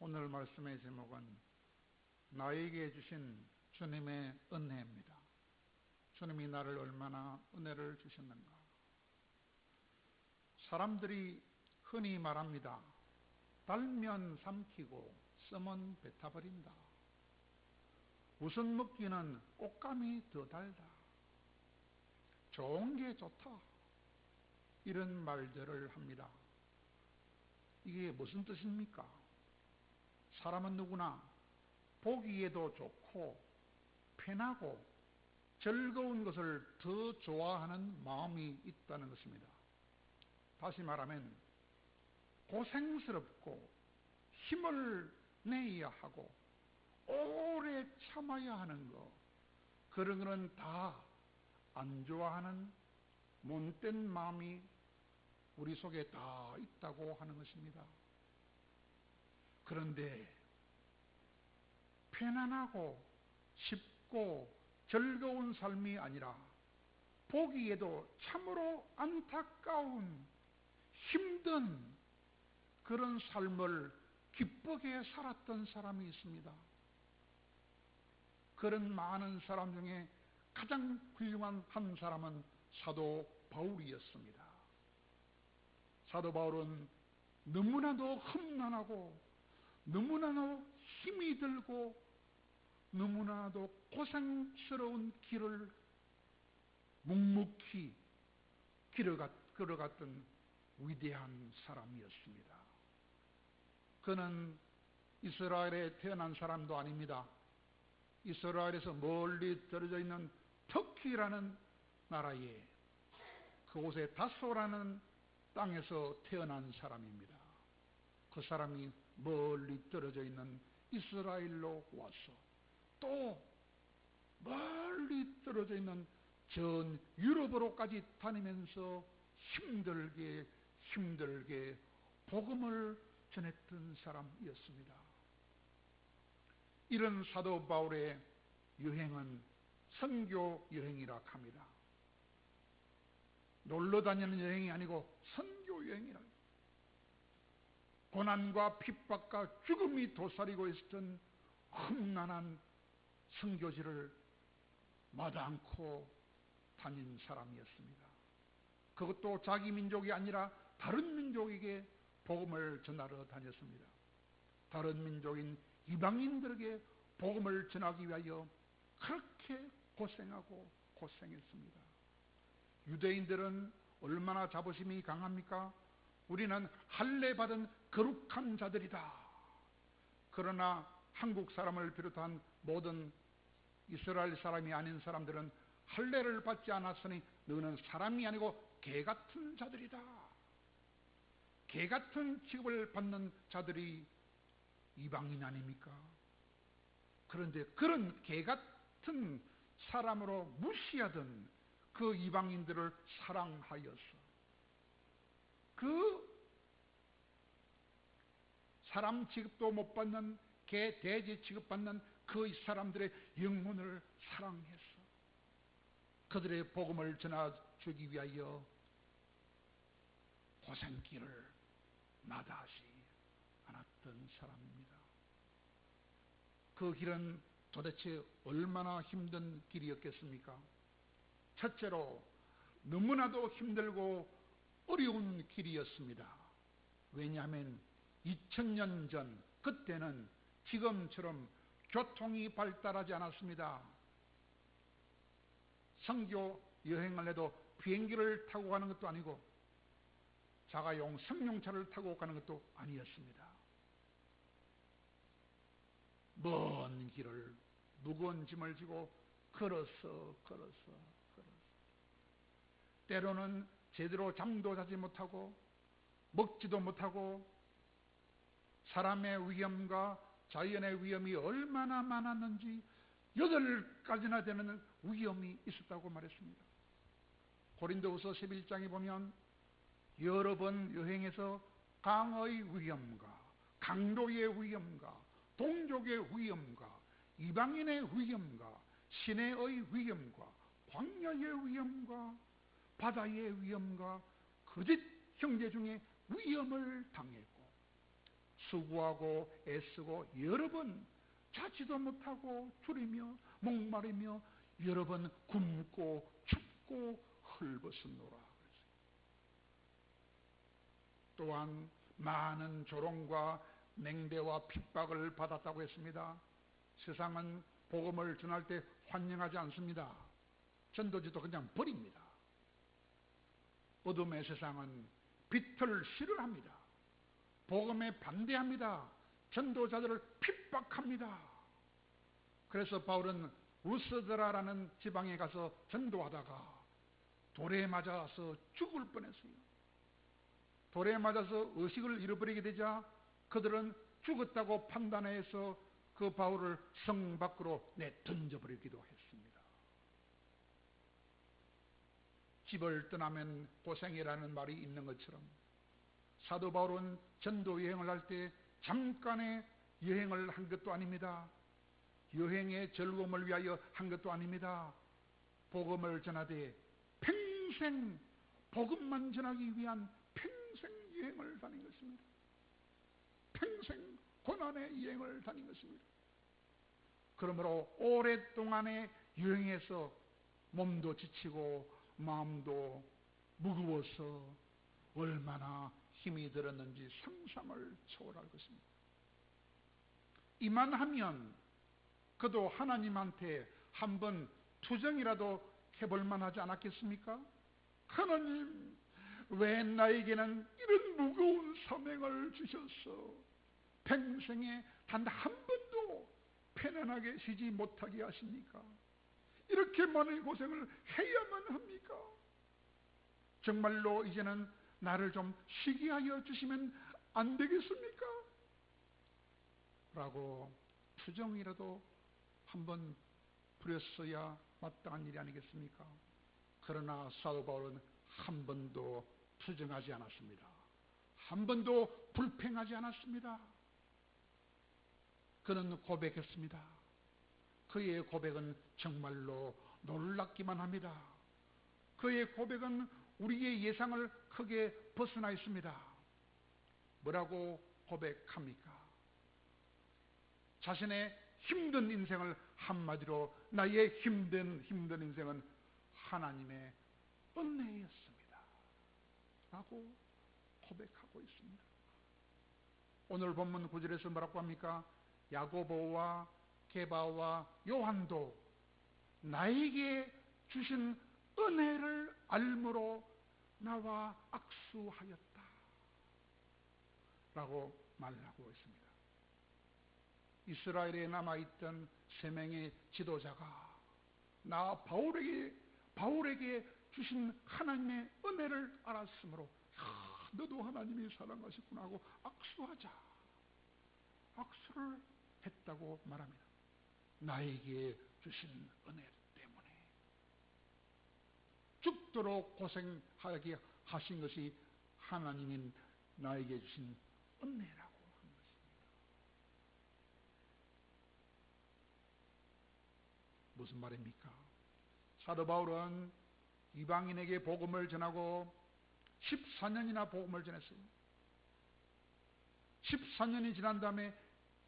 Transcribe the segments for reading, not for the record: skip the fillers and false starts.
오늘 말씀의 제목은 나에게 주신 주님의 은혜입니다. 주님이 나를 얼마나 은혜를 주셨는가. 사람들이 흔히 말합니다. 달면 삼키고 쓰면 뱉어버린다. 우선 먹기는 꽃감이 더 달다. 좋은 게 좋다. 이런 말들을 합니다. 이게 무슨 뜻입니까? 사람은 누구나 보기에도 좋고 편하고 즐거운 것을 더 좋아하는 마음이 있다는 것입니다. 다시 말하면 고생스럽고 힘을 내야 하고 오래 참아야 하는 거, 그런 거는 다 안 좋아하는 못된 마음이 우리 속에 다 있다고 하는 것입니다. 그런데 편안하고 쉽고 즐거운 삶이 아니라 보기에도 참으로 안타까운 힘든 그런 삶을 기쁘게 살았던 사람이 있습니다. 그런 많은 사람 중에 가장 훌륭한 한 사람은 사도 바울이었습니다. 사도 바울은 너무나도 험난하고 너무나도 힘이 들고 너무나도 고생스러운 길을 묵묵히 걸어갔던 위대한 사람이었습니다. 그는 이스라엘에 태어난 사람도 아닙니다. 이스라엘에서 멀리 떨어져 있는 터키라는 나라에 그곳에 다소라는 땅에서 태어난 사람입니다. 그 사람이 멀리 떨어져 있는 이스라엘로 와서 또 멀리 떨어져 있는 전 유럽으로까지 다니면서 힘들게 복음을 전했던 사람이었습니다. 이런 사도 바울의 여행은 선교 여행이라 합니다. 놀러 다니는 여행이 아니고 선교 여행이라. 고난과 핍박과 죽음이 도사리고 있었던 험난한 선교지를 마다않고 다닌 사람이었습니다. 그것도 자기 민족이 아니라 다른 민족에게 복음을 전하러 다녔습니다. 다른 민족인 이방인들에게 복음을 전하기 위하여 그렇게 고생하고 고생했습니다. 유대인들은 얼마나 자부심이 강합니까? 우리는 할례받은 거룩한 자들이다. 그러나 한국 사람을 비롯한 모든 이스라엘 사람이 아닌 사람들은 할례를 받지 않았으니 너는 사람이 아니고 개 같은 자들이다. 개 같은 취급을 받는 자들이 이방인 아닙니까? 그런데 그런 개 같은 사람으로 무시하던 그 이방인들을 사랑하여서 그 사람 취급도 못 받는 개 돼지 취급받는 그 사람들의 영혼을 사랑해서 그들의 복음을 전해주기 위하여 고생길을 마다하지 않았던 사람입니다. 그 길은 도대체 얼마나 힘든 길이었겠습니까? 첫째로 너무나도 힘들고 어려운 길이었습니다. 왜냐하면 2000년 전 그때는 지금처럼 교통이 발달하지 않았습니다. 선교 여행을 해도 비행기를 타고 가는 것도 아니고 자가용 승용차를 타고 가는 것도 아니었습니다. 먼 길을 무거운 짐을 지고 걸어서 때로는 제대로 잠도 자지 못하고 먹지도 못하고 사람의 위험과 자연의 위험이 얼마나 많았는지 8가지나 되는 위험이 있었다고 말했습니다. 고린도후서 11장에 보면 여러 번 여행해서 강의 위험과 강도의 위험과 동족의 위험과 이방인의 위험과 시내의 위험과 광야의 위험과 바다의 위험과 거짓 형제 중에 위험을 당했고 수고하고 애쓰고 여러 번 자지도 못하고 줄이며 목마르며 여러 번 굶고 춥고 헐벗었노라. 또한 많은 조롱과 맹대와 핍박을 받았다고 했습니다. 세상은 복음을 전할 때 환영하지 않습니다. 전도지도 그냥 버립니다. 어둠의 세상은 빛을 싫어합니다. 복음에 반대합니다. 전도자들을 핍박합니다. 그래서 바울은 루스드라라는 지방에 가서 전도하다가 돌에 맞아서 죽을 뻔했어요. 돌에 맞아서 의식을 잃어버리게 되자 그들은 죽었다고 판단해서 그 바울을 성 밖으로 내던져버리기도 했습니다. 집을 떠나면 고생이라는 말이 있는 것처럼 사도 바울은 전도 여행을 할 때 잠깐의 여행을 한 것도 아닙니다. 여행의 즐거움을 위하여 한 것도 아닙니다. 복음을 전하되 평생 복음만 전하기 위한 평생 여행을 다닌 것입니다. 평생 고난의 여행을 다닌 것입니다. 그러므로 오랫동안의 여행에서 몸도 지치고 마음도 무거워서 얼마나 힘이 들었는지 상상을 초월할 것입니다. 이만하면 그도 하나님한테 한번 투정이라도 해볼 만하지 않았겠습니까? 하나님, 왜 나에게는 이런 무거운 사명을 주셨어? 평생에 단 한 번도 편안하게 쉬지 못하게 하십니까? 이렇게 많은 고생을 해야만 합니까? 정말로 이제는 나를 좀 쉬게 하여 주시면 안 되겠습니까? 라고 투정이라도 한번 부렸어야 마땅한 일이 아니겠습니까? 그러나 사도 바울은 한 번도 투정하지 않았습니다. 한 번도 불평하지 않았습니다. 그는 고백했습니다. 그의 고백은 정말로 놀랍기만 합니다. 그의 고백은 우리의 예상을 크게 벗어나 있습니다. 뭐라고 고백합니까? 자신의 힘든 인생을 한마디로 나의 힘든 인생은 하나님의 은혜였습니다 라고 고백하고 있습니다. 오늘 본문 9절에서 뭐라고 합니까? 야고보와 게바와 요한도 나에게 주신 은혜를 알므로 나와 악수하였다 라고 말하고 있습니다. 이스라엘에 남아있던 세 명의 지도자가 나 바울에게 주신 하나님의 은혜를 알았으므로 너도 하나님이 사랑하셨구나 하고 악수를 했다고 말합니다. 나에게 주신 은혜 때문에 죽도록 고생하게 하신 것이 하나님인 나에게 주신 은혜라고 한 것입니다. 무슨 말입니까? 사도 바울은 이방인에게 복음을 전하고 14년이나 복음을 전했어요. 14년이 지난 다음에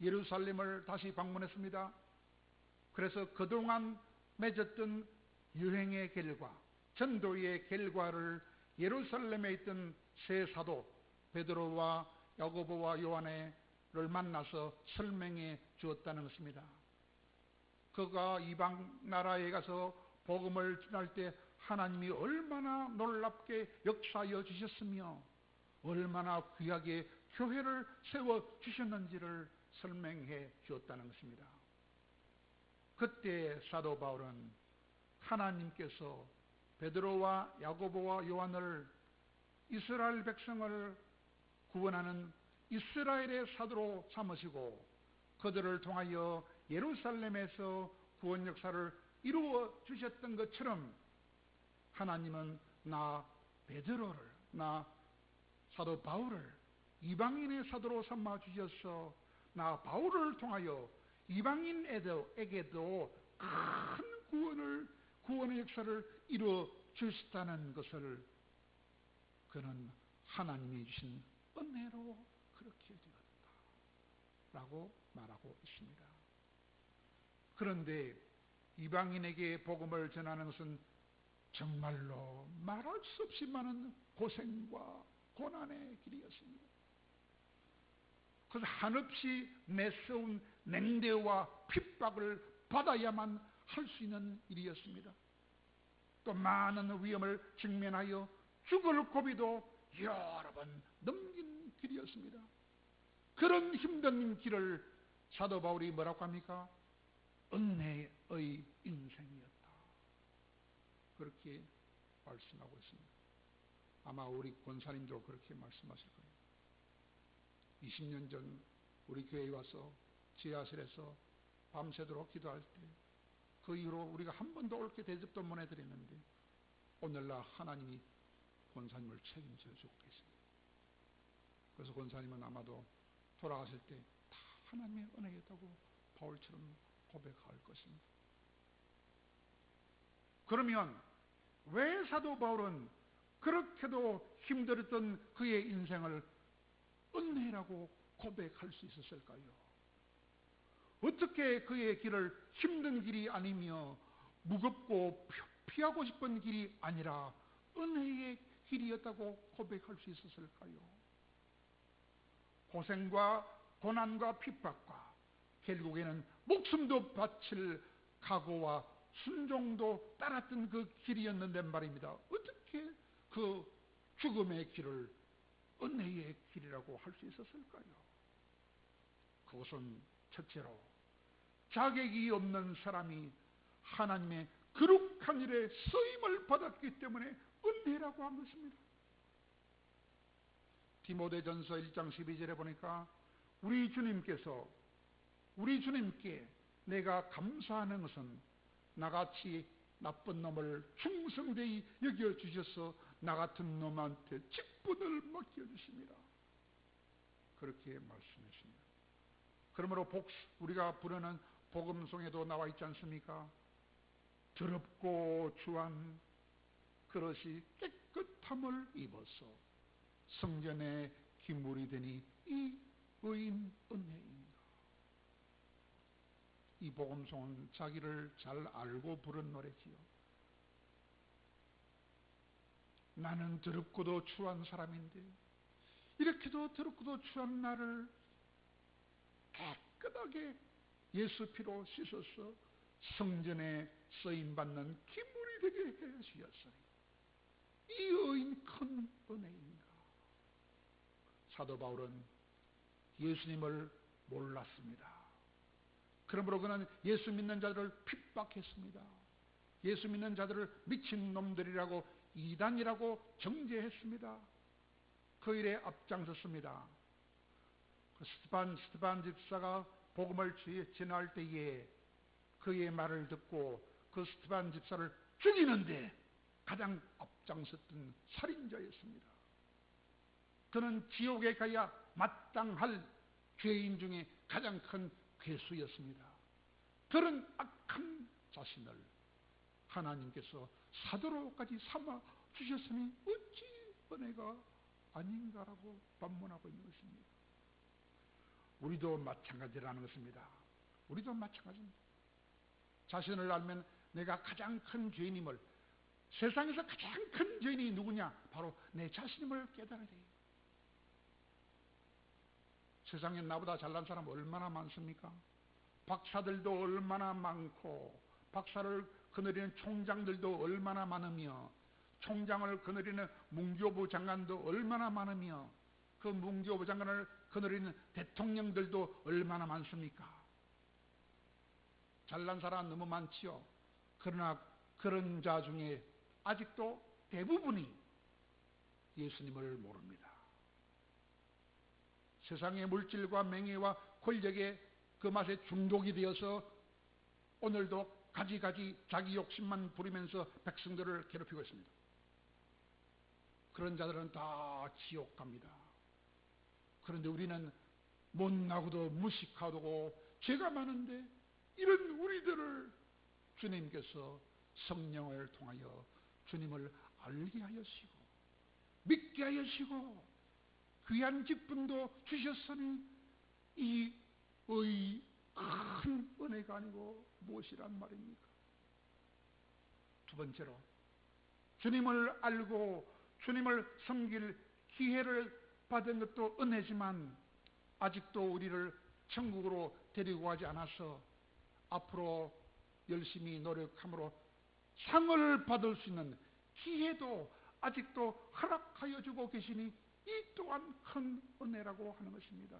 예루살렘을 다시 방문했습니다. 그래서 그동안 맺었던 여행의 결과, 전도의 결과를 예루살렘에 있던 세 사도 베드로와 야고보와 요한을 만나서 설명해 주었다는 것입니다. 그가 이방 나라에 가서 복음을 전할 때 하나님이 얼마나 놀랍게 역사하여 주셨으며 얼마나 귀하게 교회를 세워 주셨는지를 설명해 주었다는 것입니다. 그때 사도 바울은 하나님께서 베드로와 야고보와 요한을 이스라엘 백성을 구원하는 이스라엘의 사도로 삼으시고 그들을 통하여 예루살렘에서 구원 역사를 이루어 주셨던 것처럼 하나님은 나 베드로를, 나 사도 바울을 이방인의 사도로 삼아 주셔서 나 바울을 통하여 이방인에게도 큰 구원의 역사를 이루어 주시다는 것을 그는 하나님이 주신 은혜로 그렇게 되었다 라고 말하고 있습니다. 그런데 이방인에게 복음을 전하는 것은 정말로 말할 수 없이 많은 고생과 고난의 길이었습니다. 그래서 한없이 매서운 냉대와 핍박을 받아야만 할 수 있는 일이었습니다. 또 많은 위험을 직면하여 죽을 고비도 여러 번 넘긴 길이었습니다. 그런 힘든 길을 사도 바울이 뭐라고 합니까? 은혜의 인생이었다. 그렇게 말씀하고 있습니다. 아마 우리 권사님도 그렇게 말씀하실 거예요. 20년 전 우리 교회에 와서 지하실에서 밤새도록 기도할 때 그 이후로 우리가 한 번도 옳게 대접도 못 해드렸는데 오늘날 하나님이 권사님을 책임져 주고 계십니다. 그래서 권사님은 아마도 돌아가실 때 다 하나님의 은혜였다고 바울처럼 고백할 것입니다. 그러면 왜 사도 바울은 그렇게도 힘들었던 그의 인생을 은혜라고 고백할 수 있었을까요? 어떻게 그의 길을 힘든 길이 아니며 무겁고 피하고 싶은 길이 아니라 은혜의 길이었다고 고백할 수 있었을까요? 고생과 고난과 핍박과 결국에는 목숨도 바칠 각오와 순종도 따랐던 그 길이었는데 말입니다. 어떻게 그 죽음의 길을 은혜의 길이라고 할 수 있었을까요? 그것은 첫째로 자격이 없는 사람이 하나님의 거룩한 일에 쓰임을 받았기 때문에 은혜라고 한 것입니다. 디모데전서 1장 12절에 보니까 우리 주님께 내가 감사하는 것은 나같이 나쁜 놈을 충성되이 여겨주셔서 나 같은 놈한테 직분을 맡겨주십니다. 그렇게 말씀하십니다. 그러므로 우리가 부르는 복음송에도 나와 있지 않습니까? 더럽고 추한 그릇이 깨끗함을 입어서 성전의 기물이 되니 이 의인 은혜인가. 이 복음송은 자기를 잘 알고 부른 노래지요. 나는 더럽고도 추한 사람인데 이렇게도 더럽고도 추한 나를 깨끗하게 예수 피로 씻어서 성전에 쓰임받는 기물이 되게 해 주셨으니 이 의인 큰 은혜인가. 사도 바울은 예수님을 몰랐습니다. 그러므로 그는 예수 믿는 자들을 핍박했습니다. 예수 믿는 자들을 미친놈들이라고 이단이라고 정죄했습니다. 그 일에 앞장섰습니다. 그 스테반 집사가 복음을 전할 때에 그의 말을 듣고 그 스테반 집사를 죽이는데 가장 앞장섰던 살인자였습니다. 그는 지옥에 가야 마땅할 죄인 중에 가장 큰 괴수였습니다. 그런 악한 자신을 하나님께서 사도로까지 삼아 주셨으니 어찌 은혜가 아닌가라고 반문하고 있는 것입니다. 우리도 마찬가지라는 것입니다. 우리도 마찬가지입니다. 자신을 알면 내가 가장 큰 죄인임을, 세상에서 가장 큰 죄인이 누구냐? 바로 내 자신임을 깨달아야 돼요. 세상에 나보다 잘난 사람 얼마나 많습니까? 박사들도 얼마나 많고, 박사를 거느리는 총장들도 얼마나 많으며, 총장을 거느리는 문교부 장관도 얼마나 많으며, 그 문교부 장관을 거느리는 대통령들도 얼마나 많습니까? 잘난 사람 너무 많지요. 그러나 그런 자 중에 아직도 대부분이 예수님을 모릅니다. 세상의 물질과 명예와 권력의 그 맛에 중독이 되어서 오늘도 가지가지 자기 욕심만 부리면서 백성들을 괴롭히고 있습니다. 그런 자들은 다 지옥 갑니다. 그런데 우리는 못나고도 무식하고 죄가 많은데 이런 우리들을 주님께서 성령을 통하여 주님을 알게 하시고 믿게 하시고 귀한 직분도 주셨으니 이 큰 은혜가 아니고 무엇이란 말입니까? 두 번째로, 주님을 알고 주님을 섬길 기회를 받은 것도 은혜지만 아직도 우리를 천국으로 데리고 가지 않아서 앞으로 열심히 노력함으로 상을 받을 수 있는 기회도 아직도 허락하여 주고 계시니 이 또한 큰 은혜라고 하는 것입니다.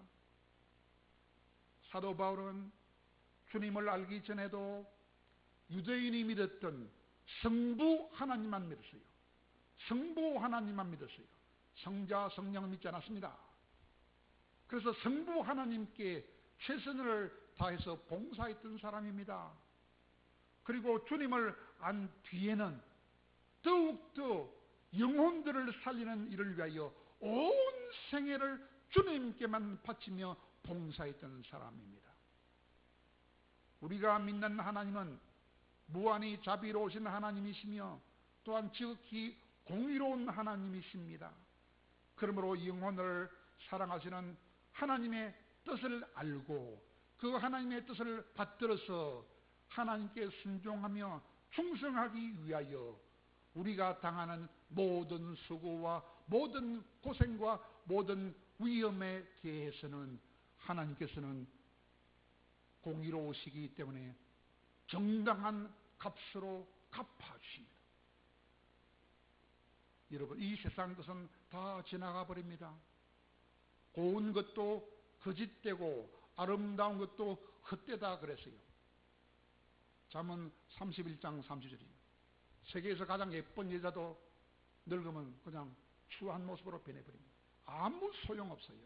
사도 바울은 주님을 알기 전에도 유대인이 믿었던 성부 하나님만 믿었어요. 성부 하나님만 믿었어요. 성자 성령을 믿지 않았습니다. 그래서 성부 하나님께 최선을 다해서 봉사했던 사람입니다. 그리고 주님을 안 뒤에는 더욱더 영혼들을 살리는 일을 위하여 온 생애를 주님께만 바치며 봉사했던 사람입니다. 우리가 믿는 하나님은 무한히 자비로우신 하나님이시며 또한 지극히 공의로운 하나님이십니다. 그러므로 영혼을 사랑하시는 하나님의 뜻을 알고 그 하나님의 뜻을 받들어서 하나님께 순종하며 충성하기 위하여 우리가 당하는 모든 수고와 모든 고생과 모든 위험에 대해서는 하나님께서는 공의로우시기 때문에 정당한 값으로 갚아주십니다. 여러분, 이 세상 것은 다 지나가 버립니다. 고운 것도 거짓되고 아름다운 것도 헛되다 그랬어요. 잠언 31장 30절입니다. 세계에서 가장 예쁜 여자도 늙으면 그냥 추한 모습으로 변해버립니다. 아무 소용없어요.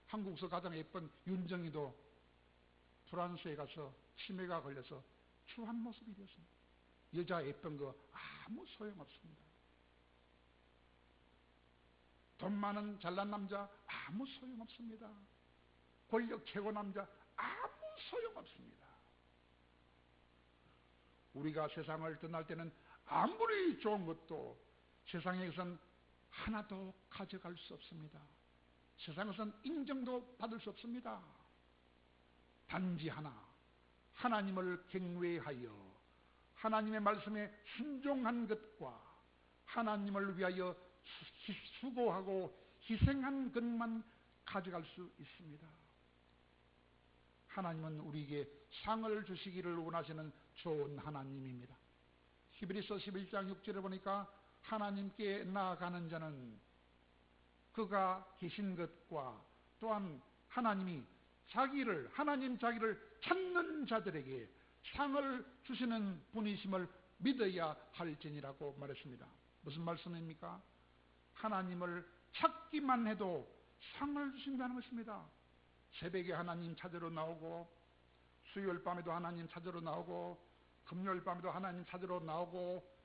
한국에서 가장 예쁜 윤정이도 프랑스에 가서 치매가 걸려서 추한 모습이 되었습니다. 여자 예쁜 거 아무 소용없습니다. 돈 많은 잘난 남자 아무 소용없습니다. 권력 최고 남자 아무 소용없습니다. 우리가 세상을 떠날 때는 아무리 좋은 것도 세상에선 하나도 가져갈 수 없습니다. 세상에선 인정도 받을 수 없습니다. 단지 하나, 하나님을 경외하여 하나님의 말씀에 순종한 것과 하나님을 위하여 수고하고 희생한 것만 가져갈 수 있습니다. 하나님은 우리에게 상을 주시기를 원하시는 좋은 하나님입니다. 히브리서 11장 6절에 보니까 하나님께 나아가는 자는 그가 계신 것과 또한 하나님 자기를 찾는 자들에게 상을 주시는 분이심을 믿어야 할지니라고 말했습니다. 무슨 말씀입니까? 하나님을 찾기만 해도 상을 주신다는 것입니다. 새벽에 하나님 찾으러 나오고 수요일 밤에도 하나님 찾으러 나오고 금요일 밤에도 하나님 찾으러 나오고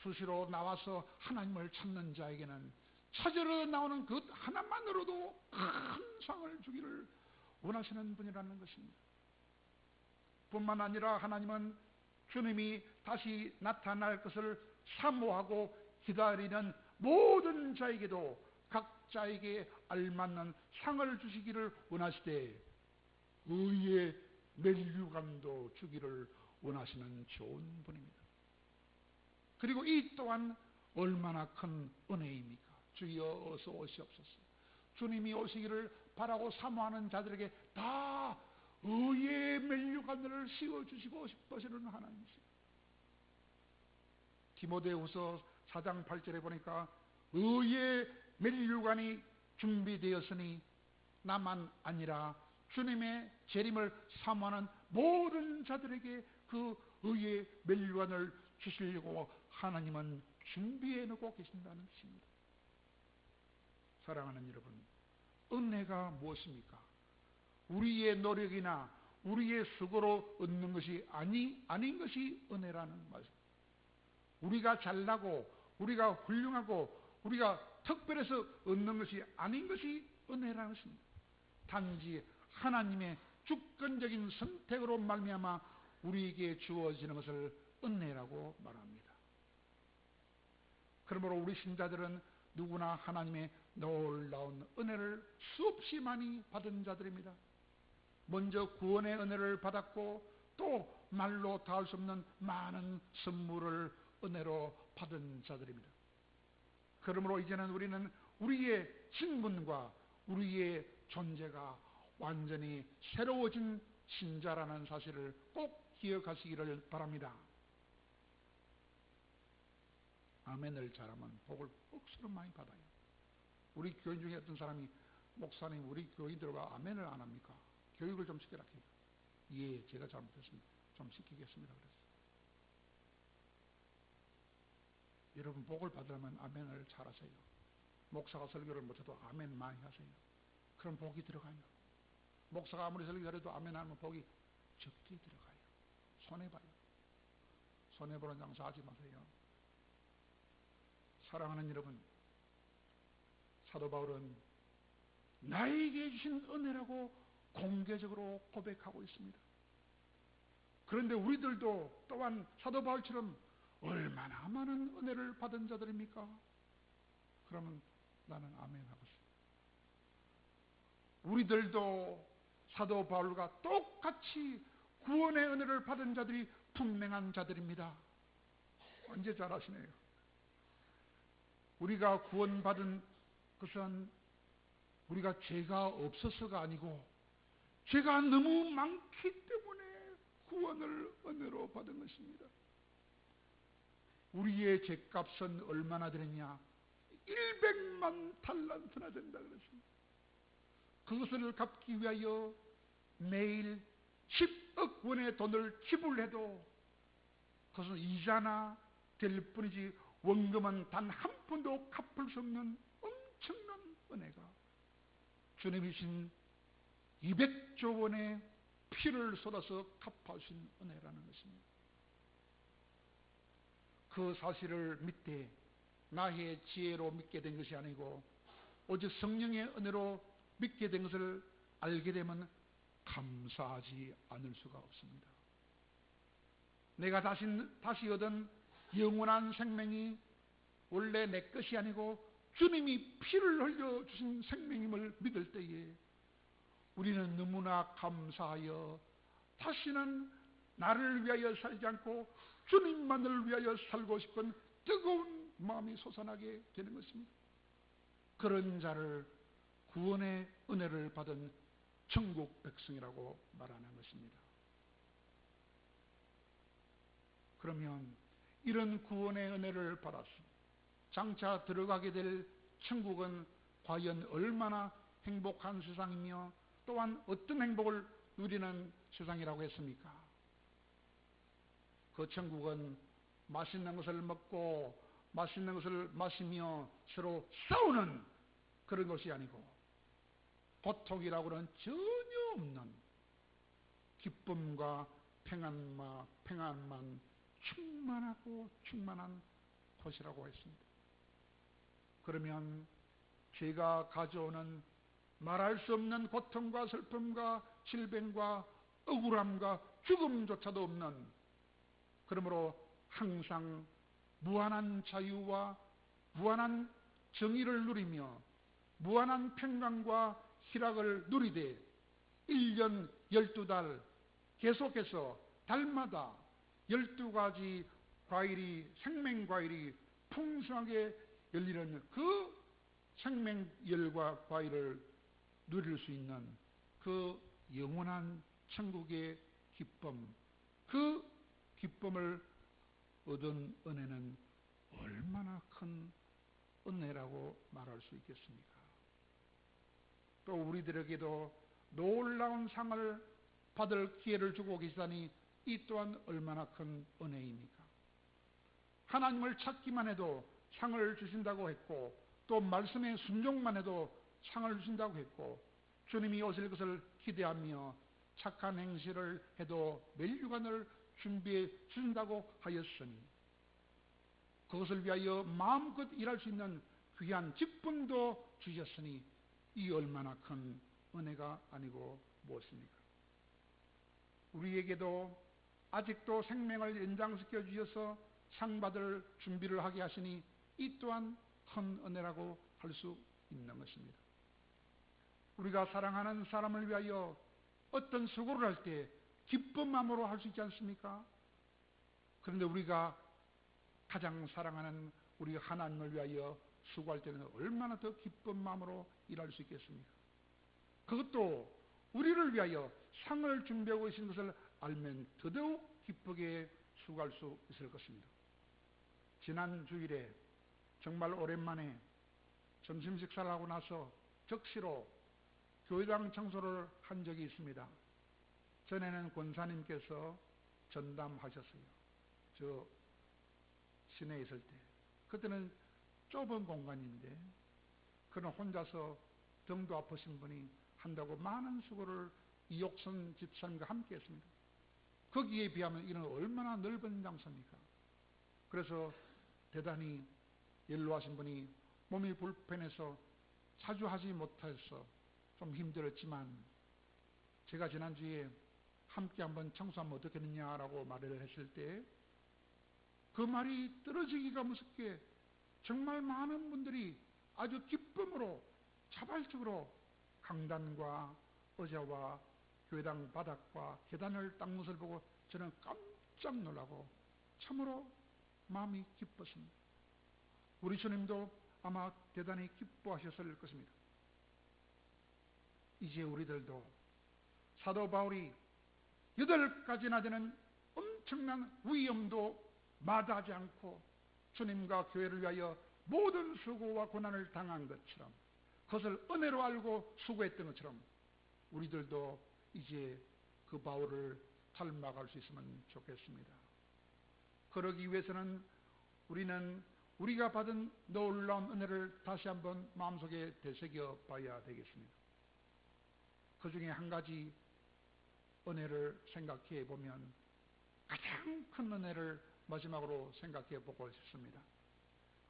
수시로 나와서 하나님을 찾는 자에게는 찾으러 나오는 그 하나만으로도 큰 상을 주기를 원하시는 분이라는 것입니다. 뿐만 아니라 하나님은 주님이 다시 나타날 것을 사모하고 기다리는 모든 자에게도 각자에게 알맞는 상을 주시기를 원하시되 의의 면류관도 주기를 원하시는 좋은 분입니다. 그리고 이 또한 얼마나 큰 은혜입니까? 주여 어서 오시옵소서. 주님이 오시기를 바라고 사모하는 자들에게 다 의의 면류관을 씌워주시고 싶으시는 하나님이십니다. 디모데후서 4장 8절에 보니까 의의 면류관이 준비되었으니 나만 아니라 주님의 재림을 사모하는 모든 자들에게 그 의의 면류관을 주시려고 하나님은 준비해 놓고 계신다는 것입니다. 사랑하는 여러분, 은혜가 무엇입니까? 우리의 노력이나 우리의 수고로 얻는 것이 아닌 것이 은혜라는 말씀. 우리가 잘나고 우리가 훌륭하고 우리가 특별해서 얻는 것이 아닌 것이 은혜라는 것입니다. 단지 하나님의 주권적인 선택으로 말미암아 우리에게 주어지는 것을 은혜라고 말합니다. 그러므로 우리 신자들은 누구나 하나님의 놀라운 은혜를 수없이 많이 받은 자들입니다. 먼저 구원의 은혜를 받았고 또 말로 다 할 수 없는 많은 선물을 은혜로 받은 자들입니다. 그러므로 이제는 우리는 우리의 신분과 우리의 존재가 완전히 새로워진 신자라는 사실을 꼭 기억하시기를 바랍니다. 아멘을 잘하면 복을 억수로 많이 받아요. 우리 교인 중에 어떤 사람이 목사님 우리 교인들과 아멘을 안 합니까? 교육을 좀 시켜라 해요. 예, 제가 잘못했습니다. 좀 시키겠습니다. 그랬어요. 여러분 복을 받으려면 아멘을 잘하세요. 목사가 설교를 못해도 아멘 많이 하세요. 그럼 복이 들어가요. 목사가 아무리 설교 잘해도 아멘 안 하면 복이 적게 들어가요. 손해봐요. 손해보는 장사 하지 마세요. 사랑하는 여러분, 사도 바울은 나에게 주신 은혜라고 공개적으로 고백하고 있습니다. 그런데 우리들도 또한 사도 바울처럼 얼마나 많은 은혜를 받은 자들입니까? 그러면 나는 아멘 하고 싶습니다. 우리들도 사도 바울과 똑같이 구원의 은혜를 받은 자들이 분명한 자들입니다. 언제 잘하시네요. 우리가 구원받은 것은 우리가 죄가 없어서가 아니고 죄가 너무 많기 때문에 구원을 은혜로 받은 것입니다. 우리의 죄값은 얼마나 되느냐? 100만 달란트나 된다 그랬습니다. 그것을 갚기 위하여 매일 10억 원의 돈을 지불해도 그것은 이자나 될 뿐이지 원금은 단 한 푼도 갚을 수 없는 엄청난 은혜가 주님이 주신 200조 원의 피를 쏟아서 갚아주신 은혜라는 것입니다. 그 사실을 믿되 나의 지혜로 믿게 된 것이 아니고 오직 성령의 은혜로 믿게 된 것을 알게 되면 감사하지 않을 수가 없습니다. 내가 다시 얻은 영원한 생명이 원래 내 것이 아니고 주님이 피를 흘려주신 생명임을 믿을 때에 우리는 너무나 감사하여 다시는 나를 위하여 살지 않고 주님만을 위하여 살고 싶은 뜨거운 마음이 솟아나게 되는 것입니다. 그런 자를 구원의 은혜를 받은 천국 백성이라고 말하는 것입니다. 그러면 이런 구원의 은혜를 받았습니다. 장차 들어가게 될 천국은 과연 얼마나 행복한 세상이며 또한 어떤 행복을 누리는 세상이라고 했습니까? 그 천국은 맛있는 것을 먹고 맛있는 것을 마시며 서로 싸우는 그런 것이 아니고 고통이라고는 전혀 없는 기쁨과 평안만 충만하고 충만한 곳이라고 했습니다. 그러면 죄가 가져오는 말할 수 없는 고통과 슬픔과 질병과 억울함과 죽음조차도 없는, 그러므로 항상 무한한 자유와 무한한 정의를 누리며 무한한 평강과 희락을 누리되 1년 12달 계속해서 달마다 12가지 과일이, 생명과일이 풍성하게 열리는 그 생명열과 과일을 누릴 수 있는 그 영원한 천국의 기쁨, 그 기쁨을 얻은 은혜는 얼마나 큰 은혜라고 말할 수 있겠습니까? 또 우리들에게도 놀라운 상을 받을 기회를 주고 계시다니 이 또한 얼마나 큰 은혜입니까? 하나님을 찾기만 해도 상을 주신다고 했고, 또 말씀에 순종만 해도 상을 주신다고 했고, 주님이 오실 것을 기대하며 착한 행실을 해도 멸류관을 준비해 주신다고 하였으니 그것을 위하여 마음껏 일할 수 있는 귀한 직분도 주셨으니 이 얼마나 큰 은혜가 아니고 무엇입니까? 우리에게도 아직도 생명을 연장시켜 주셔서 상 받을 준비를 하게 하시니 이 또한 큰 은혜라고 할 수 있는 것입니다. 우리가 사랑하는 사람을 위하여 어떤 수고를 할 때 기쁜 마음으로 할 수 있지 않습니까? 그런데 우리가 가장 사랑하는 우리 하나님을 위하여 수고할 때는 얼마나 더 기쁜 마음으로 일할 수 있겠습니까? 그것도 우리를 위하여 상을 준비하고 계신 것을 알면 더더욱 기쁘게 수고할 수 있을 것입니다. 지난 주일에 정말 오랜만에 점심 식사를 하고 나서 적시로 교회당 청소를 한 적이 있습니다. 전에는 권사님께서 전담하셨어요. 저 시내에 있을 때. 그때는 좁은 공간인데 그는 혼자서 등도 아프신 분이 한다고 많은 수고를 이옥선 집사님과 함께 했습니다. 거기에 비하면 이는 얼마나 넓은 장소입니까? 그래서 대단히 연로하신 분이 몸이 불편해서 자주 하지 못해서 좀 힘들었지만 제가 지난주에 함께 한번 청소하면 어떻겠느냐라고 말을 했을 때 그 말이 떨어지기가 무섭게 정말 많은 분들이 아주 기쁨으로 자발적으로 강단과 의자와 교회당 바닥과 계단을 닦는 것을 보고 저는 깜짝 놀라고 참으로 마음이 기뻤습니다. 우리 주님도 아마 대단히 기뻐하셨을 것입니다. 이제 우리들도 사도 바울이 8가지나 되는 엄청난 위험도 마다하지 않고 주님과 교회를 위하여 모든 수고와 고난을 당한 것처럼 그것을 은혜로 알고 수고했던 것처럼 우리들도 이제 그 바울을 닮아갈 수 있으면 좋겠습니다. 그러기 위해서는 우리는 우리가 받은 놀라운 은혜를 다시 한번 마음속에 되새겨 봐야 되겠습니다. 그 중에 한 가지 은혜를 생각해 보면 가장 큰 은혜를 마지막으로 생각해 보고 싶습니다.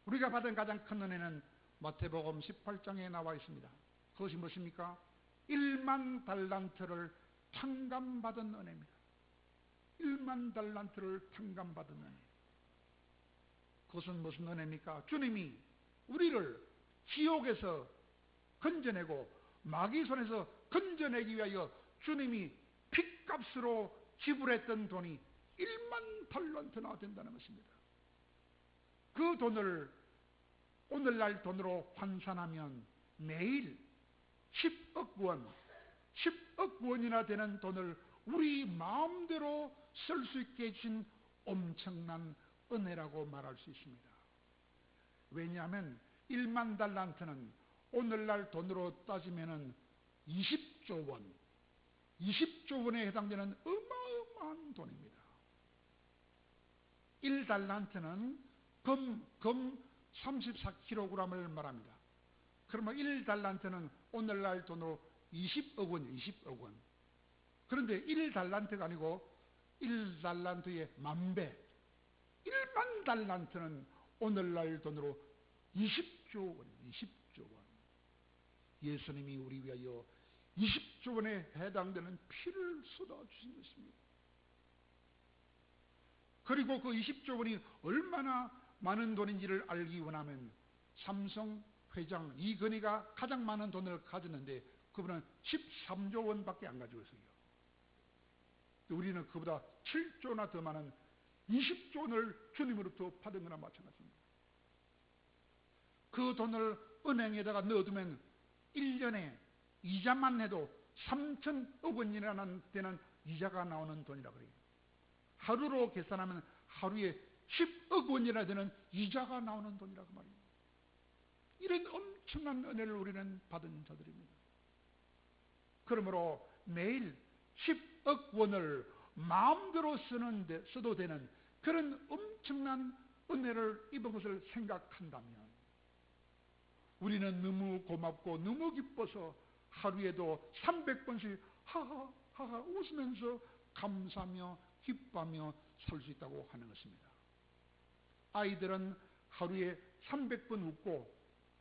우리가 받은 가장 큰 은혜는 마태복음 18장에 나와 있습니다. 그것이 무엇입니까? 1만 달란트를 탕감받은 은혜입니다. 1만 달란트를 탕감받은 은혜. 그것은 무슨 은혜입니까? 주님이 우리를 지옥에서 건져내고 마귀 손에서 건져내기 위하여 주님이 핏값으로 지불했던 돈이 1만 달란트나 된다는 것입니다. 그 돈을 오늘날 돈으로 환산하면 매일 10억 원, 10억 원이나 되는 돈을 우리 마음대로 쓸 수 있게 해주신 엄청난 은혜라고 말할 수 있습니다. 왜냐하면 1만 달란트는 오늘날 돈으로 따지면 20조 원, 20조 원에 해당되는 어마어마한 돈입니다. 1달란트는 금 34kg을 말합니다. 그러면 1달란트는 오늘날 돈으로 20억 원, 20억 원. 그런데 1달란트가 아니고 1달란트의 만배, 1만 달란트는 오늘날 돈으로 20조 원, 20조 원. 예수님이 우리 위하여 20조 원에 해당되는 피를 쏟아주신 것입니다. 그리고 그 20조 원이 얼마나 많은 돈인지를 알기 원하면 삼성 회장 이건희가 가장 많은 돈을 가졌는데 그분은 13조 원밖에 안 가지고 있어요. 우리는 그보다 7조나 더 많은 20조 원을 주님으로부터 받은 거나 마찬가지입니다. 그 돈을 은행에다가 넣어두면 1년에 이자만 해도 3천억 원이나 되는 이자가 나오는 돈이라고 그래요. 하루로 계산하면 하루에 10억 원이나 되는 이자가 나오는 돈이라고 말입니다. 이런 엄청난 은혜를 우리는 받은 자들입니다. 그러므로 매일 10억 원을 마음대로 써도 되는 그런 엄청난 은혜를 입은 것을 생각한다면 우리는 너무 고맙고 너무 기뻐서 하루에도 300번씩 하하하하 웃으면서 감사하며 기뻐하며 살 수 있다고 하는 것입니다. 아이들은 하루에 300번 웃고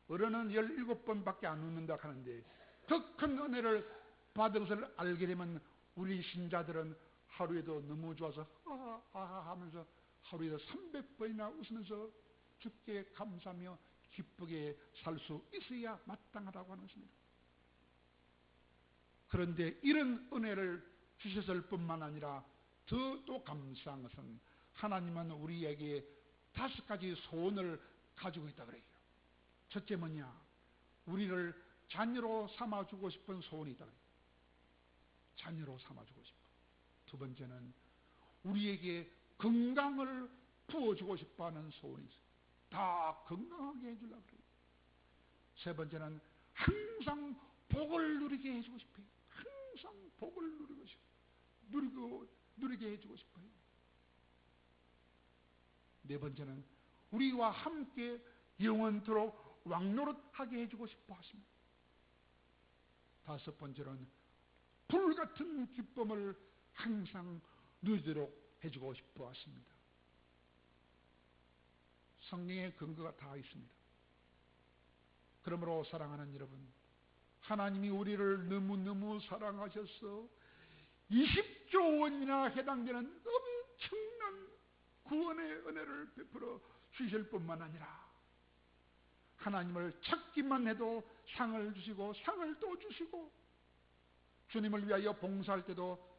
어른은 17번밖에 안 웃는다 하는데 더 큰 은혜를 받은 것을 알게 되면 우리 신자들은 하루에도 너무 좋아서 하하하하 하면서 하루에도 300번이나 웃으면서 주께 감사하며 기쁘게 살 수 있어야 마땅하다고 하는 것입니다. 그런데 이런 은혜를 주셨을 뿐만 아니라 더 또 감사한 것은 하나님은 우리에게 5가지 소원을 가지고 있다 그래요. 첫째 뭐냐? 우리를 자녀로 삼아주고 싶은 소원이 있다 그래요. 자녀로 삼아주고 싶어. 두 번째는 우리에게 건강을 부어주고 싶어하는 소원이 있어요. 다 건강하게 해주려고 그래요. 세 번째는 항상 복을 누리게 해주고 싶어요. 항상 복을 누리게 해주고 싶어요. 네 번째는 우리와 함께 영원토록 왕노릇하게 해주고 싶어 하십니다. 다섯 번째는 불같은 기쁨을 항상 누리도록 해주고 싶어 하십니다. 성령의 근거가 다 있습니다. 그러므로 사랑하는 여러분, 하나님이 우리를 너무너무 사랑하셔서 20조 원이나 해당되는 엄청난 구원의 은혜를 베풀어 주실 뿐만 아니라 하나님을 찾기만 해도 상을 주시고 상을 또 주시고 주님을 위하여 봉사할 때도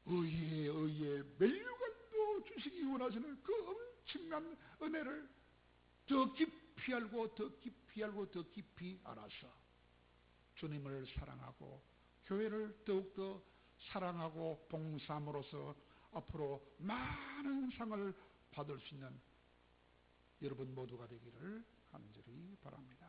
의에 멸류관도 주시기 원하시는 그 엄청난 은혜를 더 깊이 알고 더 깊이 알고 더 깊이 알아서 주님을 사랑하고 교회를 더욱더 사랑하고 봉사함으로써 앞으로 많은 상을 받을 수 있는 여러분 모두가 되기를 간절히 바랍니다.